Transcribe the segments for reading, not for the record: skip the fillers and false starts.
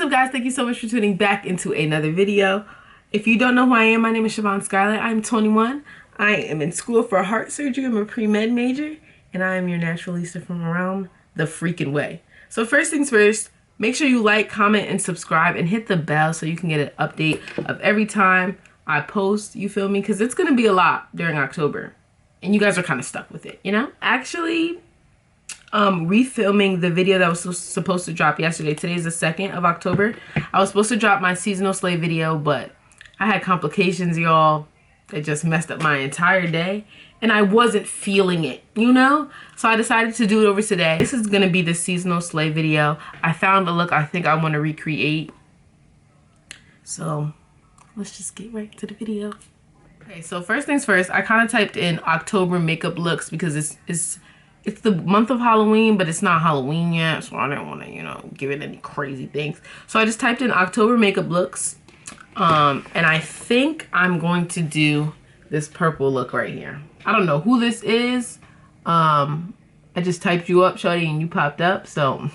up, guys? Thank you so much for tuning back into another video. If you don't know who I am, my name is Siobhan Skylight. I'm 21. I am in school for heart surgery. I'm a pre-med major, and I am your naturalista from around the freaking way. So first things first, make sure you like, comment, and subscribe, and hit the bell so you can get an update of every time I post, you feel me? Because it's going to be a lot during October, and you guys are kind of stuck with it, you know? Actually, refilming the video that was supposed to drop yesterday. Today's the 2nd of October. I was supposed to drop my seasonal slave video, but I had complications, y'all, that just messed up my entire day, and I wasn't feeling it, you know? So I decided to do it over today. This is gonna be the seasonal slave video. I found a look I think I want to recreate. So let's just get right to the video. Okay, so first things first, I kind of typed in October makeup looks because it's the month of Halloween, but it's not Halloween yet, so I didn't want to, you know, give it any crazy things. So I just typed in October makeup looks, and I think I'm going to do this purple look right here. I don't know who this is. I just typed you up, shorty, and you popped up, so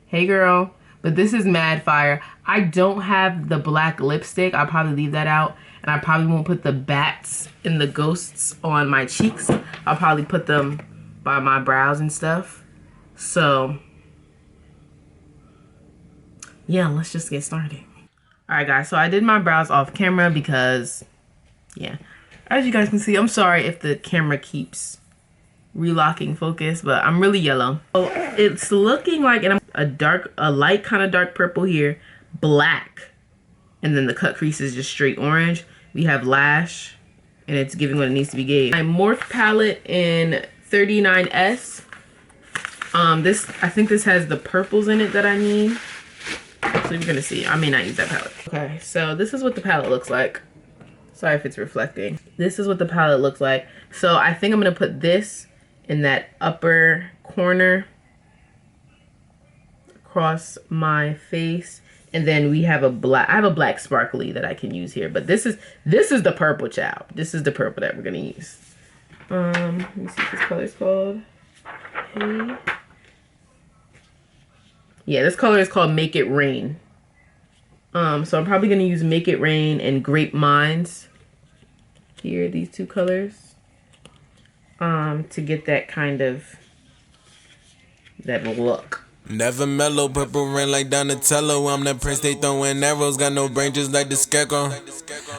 hey girl. But this is mad fire. I don't have the black lipstick. I'll probably leave that out, and I probably won't put the bats and the ghosts on my cheeks. I'll probably put them by my brows and stuff. So yeah, let's just get started. All right, guys, so I did my brows off camera because, yeah, as you guys can see, I'm sorry if the camera keeps relocking focus, but I'm really yellow. So it's looking like a light kind of dark purple here, black, and then the cut crease is just straight orange. We have lash, and it's giving what it needs to be gave. My Morphe palette in 39S. I think this has the purples in it that I need. So you're gonna see. I may not use that palette. Okay, so this is what the palette looks like. Sorry if it's reflecting. This is what the palette looks like. So I think I'm gonna put this in that upper corner across my face, and then we have a black. I have a black sparkly that I can use here, but this is the purple, child. This is the purple that we're gonna use. Let me see what this color is called. Okay. Yeah, this color is called Make It Rain. So I'm probably gonna use Make It Rain and Grape Mines. Here, these two colors. To get that kind of that look. Never mellow, purple rain like Donatello. I'm the prince, they throwing arrows. Got no brain just like the scarecrow.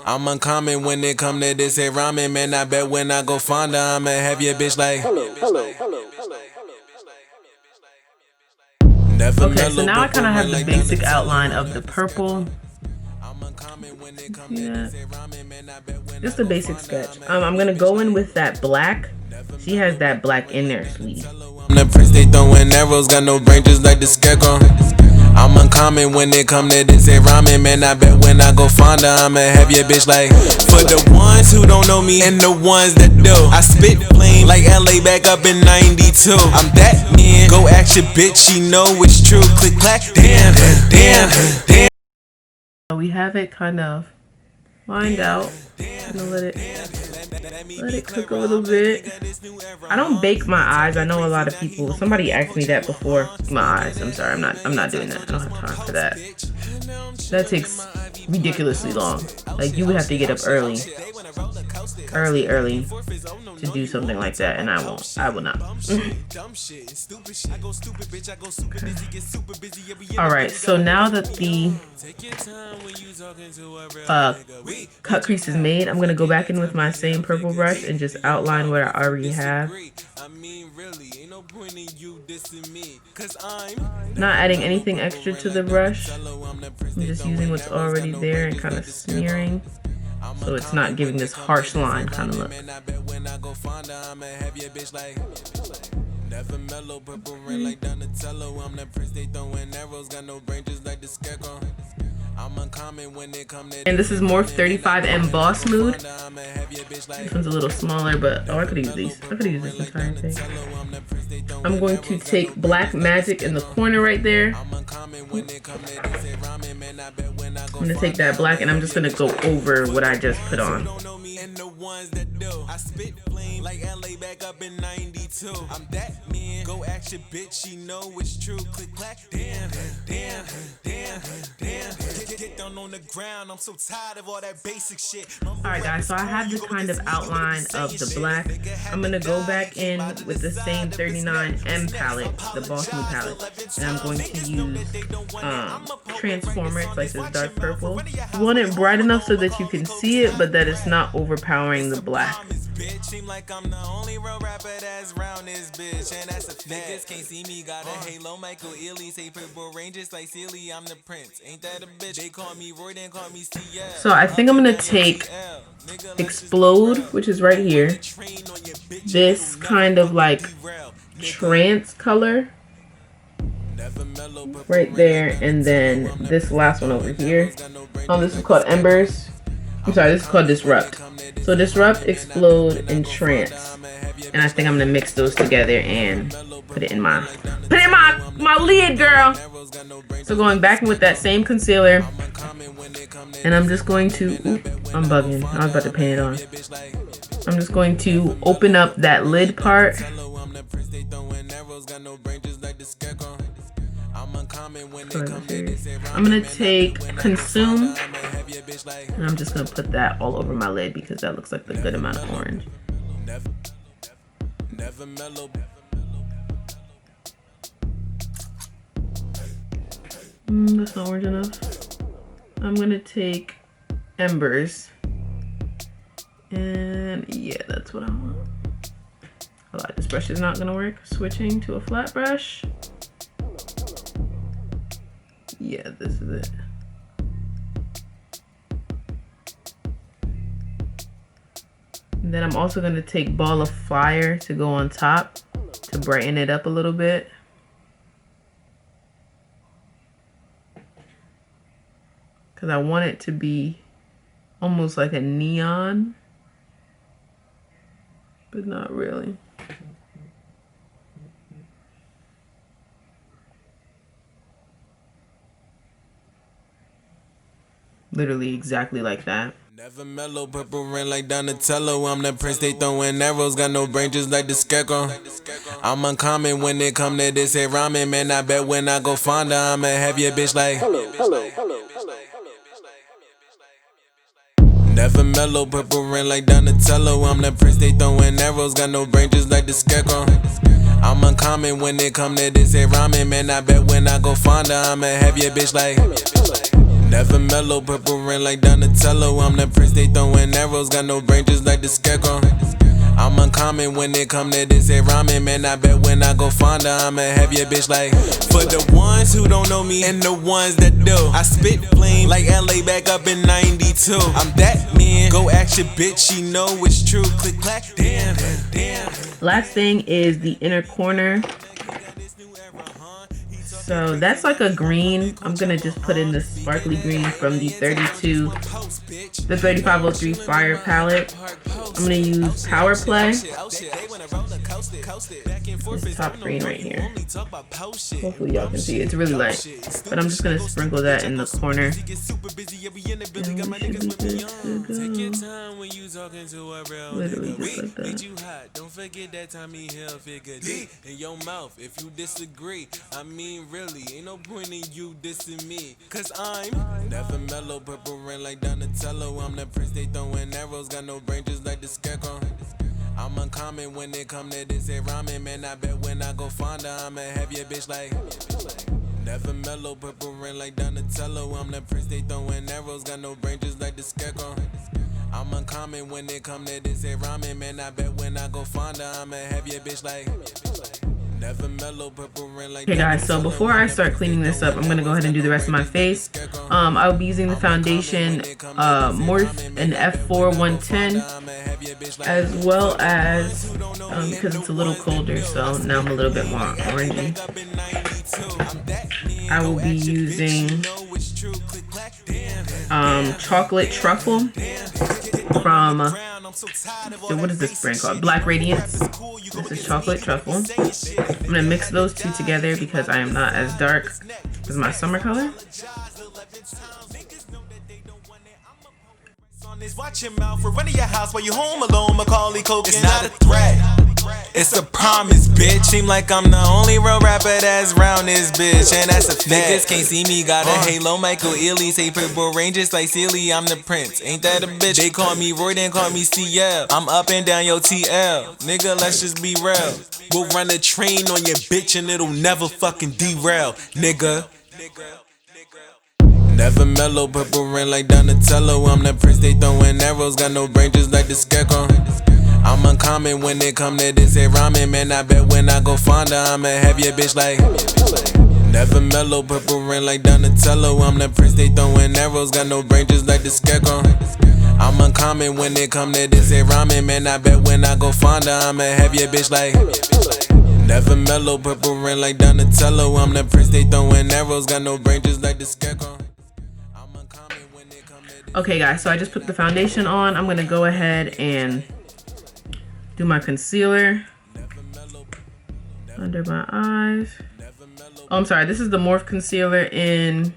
I'm uncommon when it come to this here rhyming. Man, I bet when I go find her, I'ma have your bitch like Okay, so now I kind of have the basic outline of the purple. Yeah, just a basic sketch. I'm gonna go in with that black. She has that black in there, sweetie. I'm the prince, they throwing arrows. Got no brain just like the scarecrow. I'm uncommon when it come to this here rhyming. Man, I bet when I go find her, I'ma have your bitch like. For the ones who don't know me and the ones that do, I spit flame like LA back up in 92. I'm that man, go ask your bitch, she know it's true. Click clack, damn, damn, damn. We have it kind of lined out. I'm gonna let it cook a little bit. I don't bake my eyes. I know a lot of people. Somebody asked me that before. My eyes. I'm sorry. I'm not doing that. I don't have time for that. That takes ridiculously long. Like, you would have to get up early to do something like that, and I won't. I will not. All right. So now that the cut crease is made, I'm gonna go back in with my same purple brush and just outline what I already have. Not adding anything extra to the brush. I'm just using what's already there and kind of smearing, so it's not giving this harsh line kind of look. Never mellow, purple rain like Donatello. I'm the prince, they throwing arrows. Got no brain just like the scarecrow. I'm uncommon when it come to. And this is Morphe 35 Emboss Mood. This one's a little smaller, but oh, I could use these. I could use this entire thing. I'm going to take Black Magic in the corner right there. I'm gonna take that black and I'm just gonna go over what I just put on. I spit flame like LA back up in 92. I'm that man. Go ask your bitch, she know it's true. Click clack, damn, damn, damn. Alright guys, so I have the kind of outline of the black. I'm going to go back in with the same 39M palette, the Boss New palette, and I'm going to use Transformer. It's like this dark purple. You want it bright enough so that you can see it, but that it's not overpowering the black. Seem like I'm the only real rapper that's round this bitch, and that's a fact. Niggas can't see me, got a halo, Michael Ealy, say purple ranges like silly, I'm the prince. Ain't that a bitch? They call me Roy, then call me CL. So I think I'm gonna take Explode, which is right here. This kind of like trance color right there, and then this last one over here. This is called Embers. I'm sorry, this is called Disrupt. So Disrupt, Explode, and Trance. And I think I'm gonna mix those together and put it in my lid, girl. So going back in with that same concealer, and I'm just going to, I'm bugging. I was about to paint it on. I'm just going to open up that lid part. I'm gonna take Consume, and I'm just gonna put that all over my lid because that looks like the good amount of orange. That's not orange enough. I'm gonna take Embers, and yeah, that's what I want. Oh, this brush is not gonna work. Switching to a flat brush. Yeah, this is it. And then I'm also going to take Ball of Fire to go on top to brighten it up a little bit. Because I want it to be almost like a neon, but not really. Literally exactly like that. Never mellow, purple rain like Donatello. I'm the prince, they throwing arrows, got no brain just like the scarecrow. I'm uncommon when it come to this here rhyming, man. I bet when I go find her, I'ma have your bitch like hello. Never mellow, purple rain like Donatello. I'm the prince, they throwing arrows, got no brain just like the scarecrow. I'm uncommon when it come to this here rhyming, man. I bet when I go find her, I'ma have your bitch like never mellow, purple rain like Donatello. I'm the prince, they throwing arrows, got no brain just like the scarecrow. I'm uncommon when it come to this here rhyming, man. I bet when I go find her, I'ma have your bitch like for the ones who don't know me and the ones that do. I spit flame like LA back up in 92. I'm that man, go ask your bitch, she know it's true. Click clack, damn. Last thing is the inner corner. So that's like a green. I'm gonna just put in the sparkly green from the 3503 Fire palette. I'm gonna use Power Play. This top green right here. Hopefully y'all can see it. It's really light, but I'm just gonna sprinkle that in the corner. Literally just like that. Don't forget that time he held figure D in your mouth if you disagree. I mean really, ain't no point in you dissing me, cause I'm never mellow, purple rain like Donatello. I'm the prince, they throwing arrows, got no brain just like the scarecrow. I'm uncommon when it come to this here rhyming, man. I bet when I go find her, I'ma have your bitch like never mellow, purple rain like Donatello. I'm the prince, they throwing arrows, got no brain just like the scarecrow. I'm uncommon when it come to this here rhyming, man. I bet when I go find her, I'ma have your bitch like never mellow, purple rain like. Okay guys, so before I start cleaning this up, I'm gonna go ahead and do the rest of my face. I'll be using the foundation Morphe in F4 110, as well as because it's a little colder, so now I'm a little bit more orangey. I will be using chocolate truffle from what is this brand called? Black Radiance. This is chocolate truffle. I'm gonna mix those two together because I am not as dark as my summer color. Watch your mouth for running your house while you home alone. Macaulay Culkin is not a threat. It's a promise, bitch. Seem like I'm the only real rapper that's round this bitch, and that's a fact. Niggas can't see me, got a halo. Michael E.L.F. say purple ranges like silly. I'm the prince, ain't that a bitch? They call me Roy, then call me CL. I'm up and down your TL, nigga. Let's just be real. We'll run a train on your bitch and it'll never fucking derail, nigga. Never mellow, purple rain like Donatello. I'm the prince, they throwing arrows. Got no brain just like the Scar-Tober. I'm uncommon when it come to this here rhyming. Man, I bet when I go find her, I'ma have your bitch like. Never mellow, purple rain like Donatello. I'm the prince, they throwing arrows. Got no brain just like the Scar-Tober. I'm uncommon when it come to this here rhyming. Man, I bet when I go find her, I'ma have your bitch like. Never mellow, purple rain like Donatello. I'm the prince, they throwing arrows. Got no brain just like the Scar-Tober. Okay guys, so I just put the foundation on. I'm gonna go ahead and do my concealer under my eyes. Oh, I'm sorry, this is the Morphe concealer in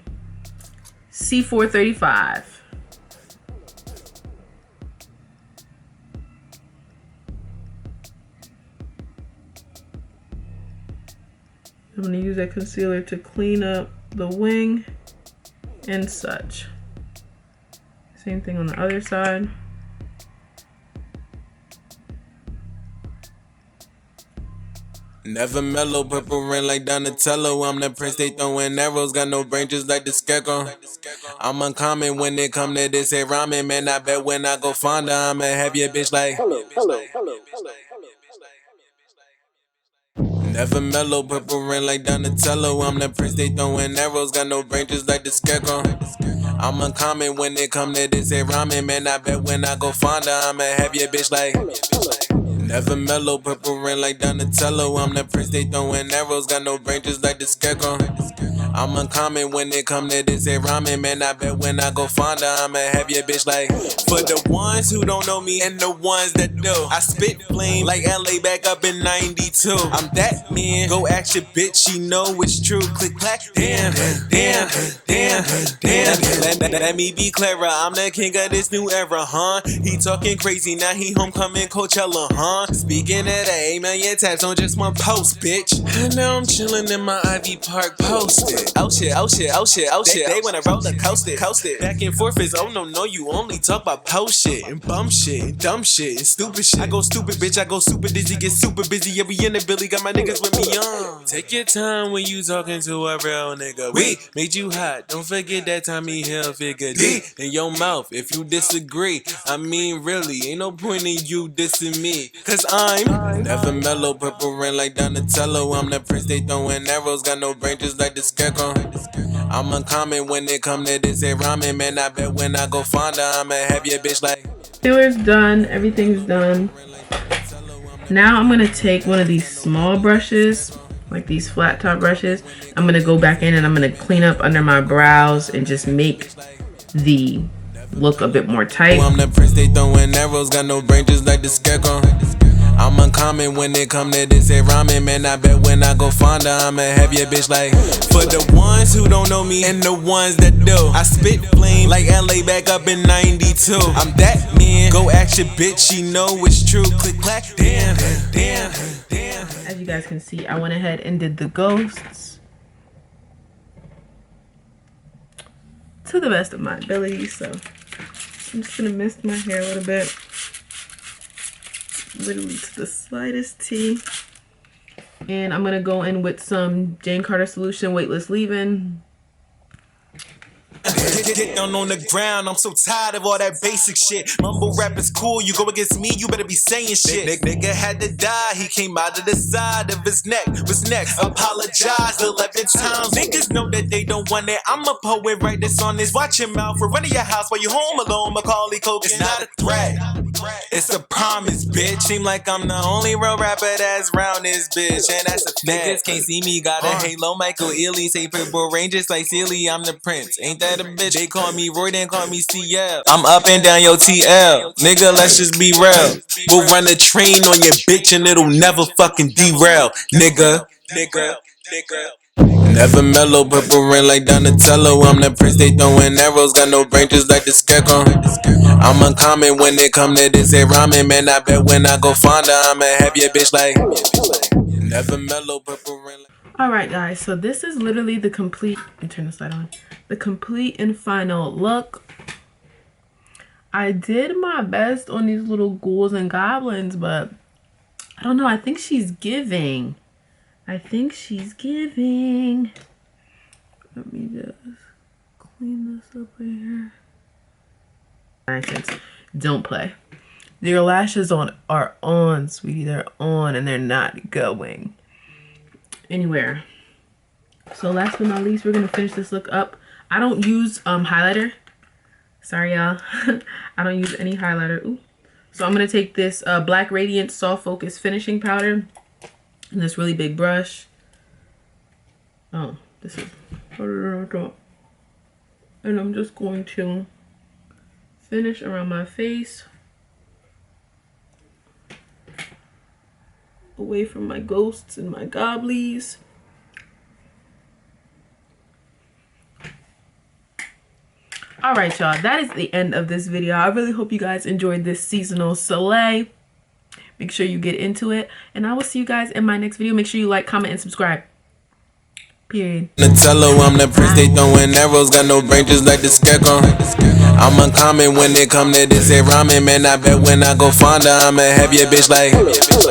C435. I'm gonna use that concealer to clean up the wing and such. Same thing on the other side. Never mellow, purple rain like Donatello. I'm the prince, they throwing arrows. Got no brain just like the Scar-Tober. I'm uncommon when it come to this here rhyming. Man, I bet when I go find her, I'ma have your bitch like. Never mellow, purple rain like Donatello. I'm the prince, they throwing arrows. Got no brain just like the Scar-Tober. I'm uncommon when it come to this here rhyming. Man, I bet when I go find her, I'ma have your bitch like. Never mellow, purple rain like Donatello. I'm the prince, they throwing arrows. Got no brain just like the Scar-Tober. I'm uncommon when it come to this here rhyming. Man, I bet when I go find her, I'ma have your bitch like. For the ones who don't know me and the ones that do, I spit flame like LA back up in 92. I'm that man, go ask your bitch, she know it's true. Click clack, damn, damn, damn, damn. Let me be clearer, I'm the king of this new era, huh? He talking crazy, now he homecoming Coachella, huh? Speaking of that, 8 million taps on just one post, bitch. And now I'm chilling in my Ivy Park posted. Oh shit, oh shit, oh shit, oh shit. They wanna roller coaster, coasted. Back and forth is oh no, you only talk about post shit and bum shit and dumb shit and stupid shit. I go stupid, bitch, I go super dizzy, get super busy. Yeah, we in the Billy, got my niggas with me on. Take your time when you talking to a real nigga. We made you hot, don't forget that Tommy Hilfiger D in your mouth if you disagree. I mean, really, ain't no point in you dissing me. Cause I'm never mellow, purple rain like Donatello. I'm the prince, they throwing arrows. Got no brain just like the Scar-Tober. I'm uncommon when it come to this here rhyming. Man, I bet when I go find her, I'ma have your bitch like. Concealer's done, everything's done. Now I'm gonna take one of these small brushes, like these flat top brushes. I'm gonna go back in and I'm gonna clean up under my brows and just make the look a bit more tight. I'm the prince, they throwing arrows. Got no brain just like the Scar-Tober. I'm uncommon when it come to this here rhyming. Man, I bet when I go find her, I'ma have your bitch like. For the ones who don't know me and the ones that do, I spit flame like LA back up in 92. I'm that man, go ask your bitch, she know it's true. Click clack, damn, damn, damn. As you guys can see, I went ahead and did the ghosts to the best of my ability. So I'm just gonna mist my hair a little bit. Literally to the slightest T. And I'm gonna go in with some Jane Carter Solution Weightless Leave-In. Get down on the ground, I'm so tired of all that basic shit. Mumble rap is cool, you go against me, you better be saying shit. Nigga had to die, he came out of the side of his neck. What's next? Apologize 11 times. Niggas know that they don't want it. I'm a poet, write this on this. Watch your mouth, we're running your house while you home alone. Macaulay Culkin. It's not a threat, it's a promise, bitch. Seem like I'm the only real rapper that's round this bitch, and that's a fact. Niggas can't see me, got a halo. Michael E.L.F. say purple ranges like silly. I'm the prince, ain't that a bitch? They call me Roy, then call me CL. I'm up and down your TL, nigga. Let's just be real. We'll run a train on your bitch and it'll never fucking derail, nigga. Never mellow, purple rain like Donatello. I'm the prince, they throwing arrows, got no brain just like the Scar-Tober. I'm uncommon when it come to this, say rhyming, man. I bet when I go find her, I'ma have your bitch like. Never mellow, purple rain like. Alright guys, so this is literally the complete, let me turn this light on. The complete and final look. I did my best on these little ghouls and goblins, but I don't know, I think she's giving. Let me just clean this up right here. Nonsense. Don't play. Your lashes are on, sweetie. They're on and they're not going anywhere. So last but not least, we're gonna finish this look up. I don't use highlighter. Sorry y'all. I don't use any highlighter. Ooh. So I'm gonna take this black Radiance soft focus finishing powder and this really big brush. Oh, this is harder than I thought. And I'm just going to finish around my face, away from my ghosts and my goblies. Alright y'all, that is the end of this video. I really hope you guys enjoyed this seasonal soleil. Make sure you get into it, and I will see you guys in my next video. Make sure you like, comment, and subscribe. Period. Nutella, I'm the prince, they throwing arrows, got no brain just like the Scar-Tober. I'm uncommon when it come to this, say rhyming, man. I bet when I go find her, I'ma have your bitch like.